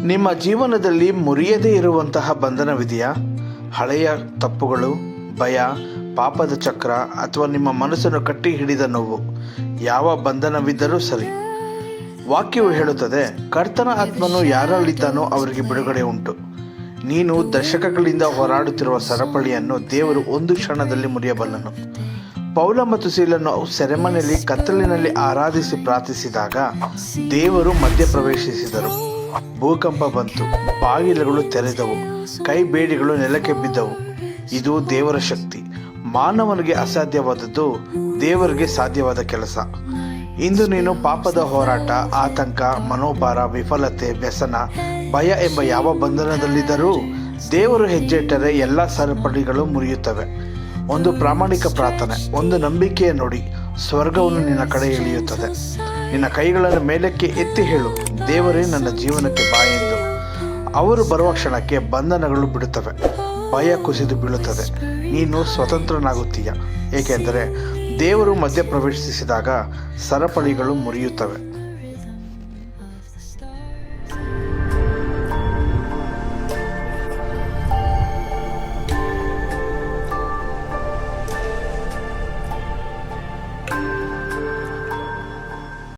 ನಿಮ್ಮ ಜೀವನದಲ್ಲಿ ಮುರಿಯದೇ ಇರುವಂತಹ ಬಂಧನವಿದೆಯಾ? ಹಳೆಯ ತಪ್ಪುಗಳು, ಭಯ, ಪಾಪದ ಚಕ್ರ ಅಥವಾ ನಿಮ್ಮ ಮನಸ್ಸನ್ನು ಕಟ್ಟಿ ಹಿಡಿದ ನೋವು, ಯಾವ ಬಂಧನವಿದ್ದರೂ ಸರಿ. ವಾಕ್ಯವು ಹೇಳುತ್ತದೆ, ಕರ್ತನ ಆತ್ಮನು ಯಾರಲ್ಲಿದ್ದಾನೋ ಅವರಿಗೆ ಬಿಡುಗಡೆ ಉಂಟು. ನೀನು ದಶಕಗಳಿಂದ ಹೋರಾಡುತ್ತಿರುವ ಸರಪಳಿಯನ್ನು ದೇವರು ಒಂದು ಕ್ಷಣದಲ್ಲಿ ಮುರಿಯಬಲ್ಲನು. ಪೌಲ ಮತ್ತು ಸೀಲನ್ನು ಸೆರೆಮನೆಯಲ್ಲಿ ಕತ್ತಲಿನಲ್ಲಿ ಆರಾಧಿಸಿ ಪ್ರಾರ್ಥಿಸಿದಾಗ ದೇವರು ಮಧ್ಯಪ್ರವೇಶಿಸಿದರು. ಭೂಕಂಪ ಬಂತು, ಬಾಗಿಲುಗಳು ತೆರೆದವು, ಕೈ ಬೇಡಿಗಳು ನೆಲಕ್ಕೆ ಬಿದ್ದವು. ಇದು ದೇವರ ಶಕ್ತಿ. ಮಾನವನಿಗೆ ಅಸಾಧ್ಯವಾದದ್ದು ದೇವರಿಗೆ ಸಾಧ್ಯವಾದ ಕೆಲಸ. ಇಂದು ನೀನು ಪಾಪದ ಹೋರಾಟ, ಆತಂಕ, ಮನೋಭಾರ, ವಿಫಲತೆ, ವ್ಯಸನ, ಭಯ ಎಂಬ ಯಾವ ಬಂಧನದಲ್ಲಿದ್ದರೂ ದೇವರು ಹೆಜ್ಜೆ ಇಟ್ಟರೆ ಎಲ್ಲ ಸರಪಳಿಗಳು ಮುರಿಯುತ್ತವೆ. ಒಂದು ಪ್ರಾಮಾಣಿಕ ಪ್ರಾರ್ಥನೆ, ಒಂದು ನಂಬಿಕೆಯ ನುಡಿ ಸ್ವರ್ಗವನ್ನು ನಿನ್ನ ಕಡೆ ಎಳೆಯುತ್ತದೆ. ನಿನ್ನ ಕೈಗಳನ್ನು ಮೇಲಕ್ಕೆ ಎತ್ತಿ ಹೇಳು, ದೇವರೇ ನನ್ನ ಜೀವನಕ್ಕೆ ಬಾ ಎಂದು. ಅವರು ಬರುವ ಕ್ಷಣಕ್ಕೆ ಬಂಧನಗಳು ಬಿಡುತ್ತವೆ, ಭಯ ಕುಸಿದು ಬೀಳುತ್ತದೆ, ನೀನು ಸ್ವತಂತ್ರನಾಗುತ್ತೀಯ. ಏಕೆಂದರೆ ದೇವರು ಮಧ್ಯಪ್ರವೇಶಿಸಿದಾಗ ಸರಪಳಿಗಳು ಮುರಿಯುತ್ತವೆ.